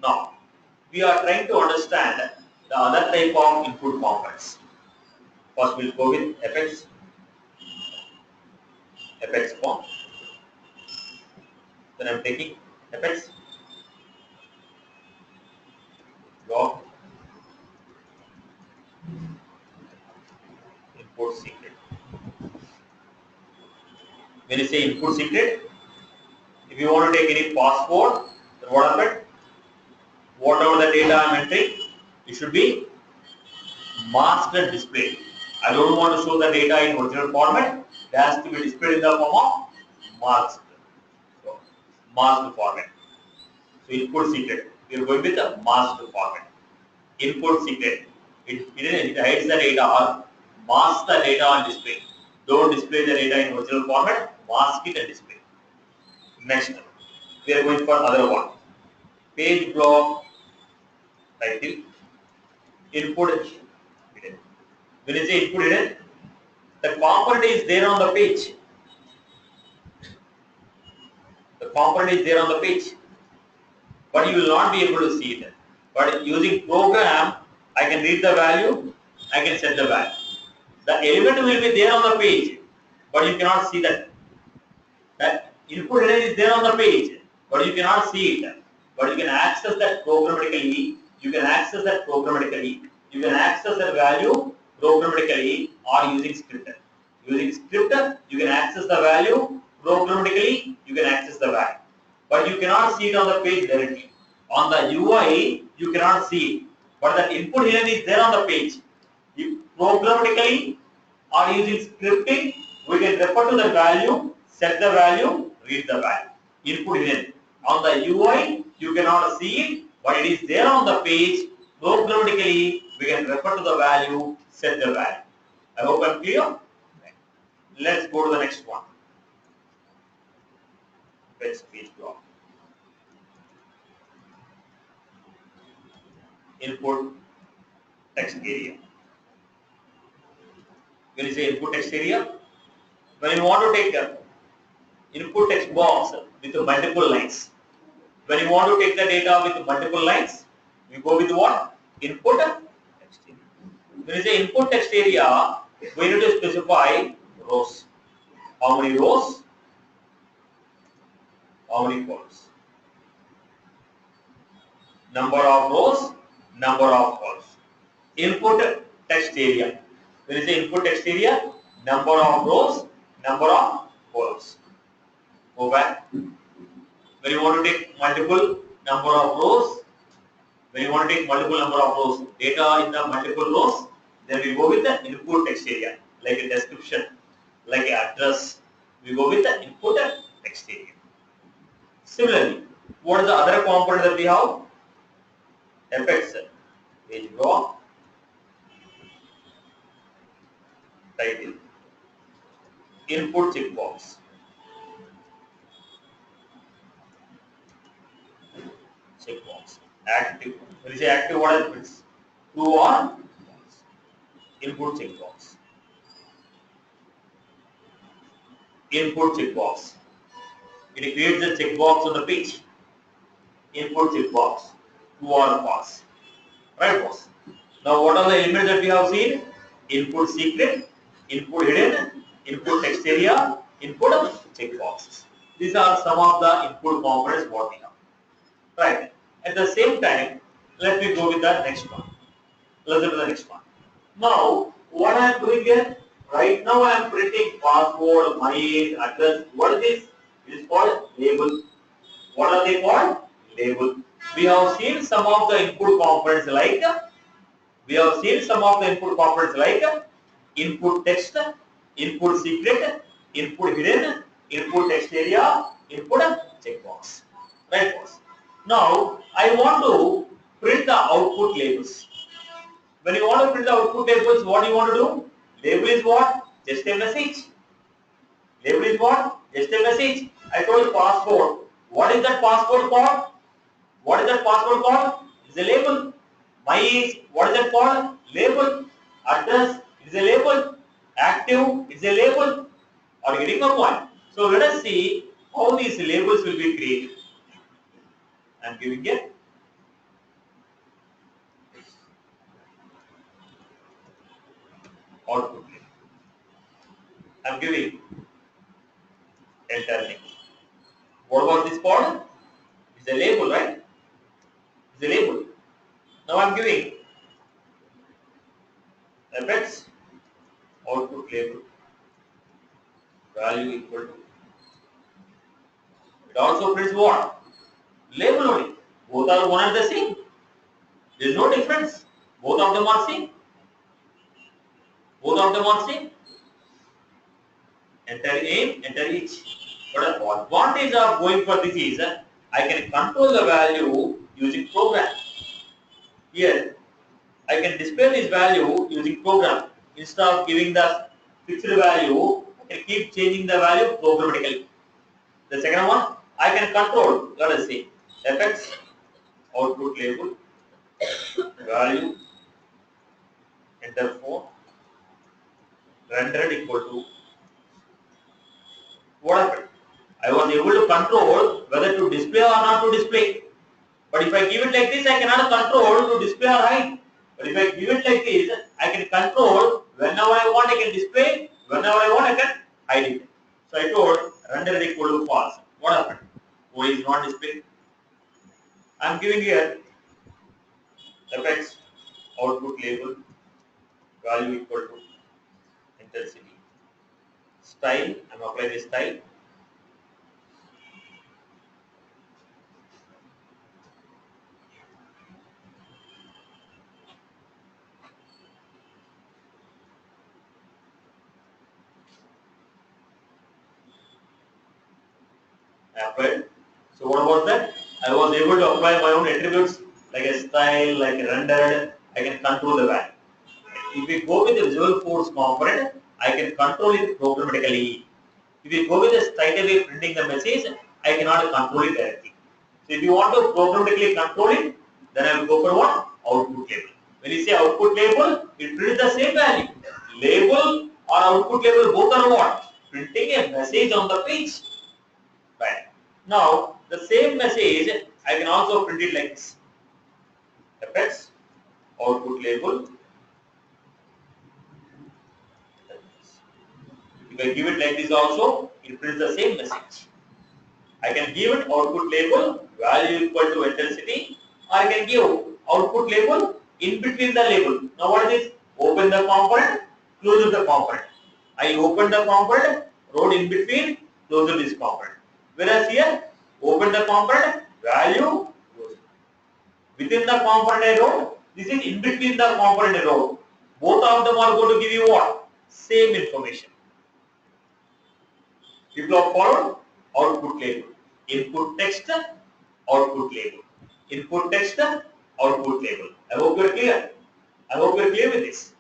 Now, we are trying to understand the other type of input components. First, we'll go with fx form. Then I'm taking fx log input secret. When you say input secret, if you want to take any password, then what happened? Whatever the data I'm entering, it should be masked and displayed. I don't want to show the data in original format. It has to be displayed in the form of masked. So, masked format. So input secret. We are going with the masked format. Input secret. It hides the data or masks the data on display. Don't display the data in original format. Mask it and display. Next, we are going for another one. Page block title. Input hidden. When you say input hidden, the component is there on the page. The component is there on the page, but you will not be able to see it. But using program, I can read the value, I can set the value. The element will be there on the page, but you cannot see that. That input hidden is there on the page, but you cannot see it. But you can access that programmatically. You can access that programmatically. You can access that value programmatically or using script. Using script, you can access the value programmatically. You can access the value, but you cannot see it on the page directly. On the UI, you cannot see it, but that input hidden is there on the page. If programmatically or using scripting, we can refer to the value, set the value, read the value. Input hidden. On the UI, you cannot see it, but it is there on the page. Programmatically, we can refer to the value, set the value. I hope I'm clear. Let's go to the next one. Next page block. Input text area. When you say input text area, when you want to take the input text box with multiple lines, when you want to take the data with multiple lines, we go with what? Input text area. When you say input text area, we need to specify rows. How many rows? How many columns? Number of rows, number of columns. Input text area. When you say input text area, number of rows, number of columns. Go back. When you want to take multiple number of rows, when you want to take multiple number of rows, data in the multiple rows, then we go with the input text area, like a description, like an address. We go with the input text area. Similarly, what is the other component that we have? Fx, page block, title, input checkbox. Checkbox. Active. When you say active, what happens? True or false. Input checkbox. Input checkbox. It creates a checkbox on the page. Input checkbox. True or false. Right, boss? Now, what are the elements that we have seen? Input secret, input hidden, input text area, input checkboxes. These are some of the input components what we have. Right. At the same time, let me go with the next one. Listen to the next one. Now, what I am doing here, right now I am printing password, my age, address. What is this? It is called label. What are they called? Label. We have seen some of the input components like input text, input secret, input hidden, input text area, input checkbox. Right, boss? Now, I want to print the output labels. When you want to print the output labels, what do you want to do? Label is what? Just a message. Label is what? Just a message. I told you password. What is that password called? What is that password called? It's a label. My age, what is that called? Label. Address, it's a label. Active, it's a label. Are you getting the point? So let us see how these labels will be created. I am giving a output label. I'm giving enter name. What was this called? It's a label, right? It's a label. Now I'm giving fx output label value equal to. It also prints what? Label only. Both are one and the same. There is no difference. Both of them are same. Both of them are same. Enter name, enter each. But the advantage of going for this is I can control the value using program. Here I can display this value using program. Instead of giving the fixed value, I can keep changing the value programmatically. The second one, I can control, let us see, fx output label value enter 4 rendered equal to what happened? I was able to control whether to display or not to display. But if I give it like this, I cannot control to display or hide. But if I give it like this, I can control whenever I want, I can display. Whenever I want, I can hide it. So I told render equal to false. What happened? O is not displayed. I am giving here fx output label value equal to intensity. Style, I am applying the style. I applied. So what was that? I was able to apply my own attributes like a style, like a rendered. I can control the value. If we go with the visual force component, I can control it programmatically. If you go with the straight away printing the message, I cannot control it directly. So if you want to programmatically control it, then I will go for what? Output label. When you say output label, it prints the same value. Label or output label both are what? Printing a message on the page. Right. Now the same message I can also print it like this. fx output label. If I give it like this also, it prints the same message. I can give it output label value equal to intensity, or I can give output label in between the label. Now what is this? Open the component, close the component. I open the component, wrote in between, close this component. Whereas here, open the component, value, close. Within the component I wrote, this is in between the component I wrote. Both of them are going to give you what? Same information. People have followed output label. Input text, output label. Input text, output label. I hope you are clear. I hope you are clear with this.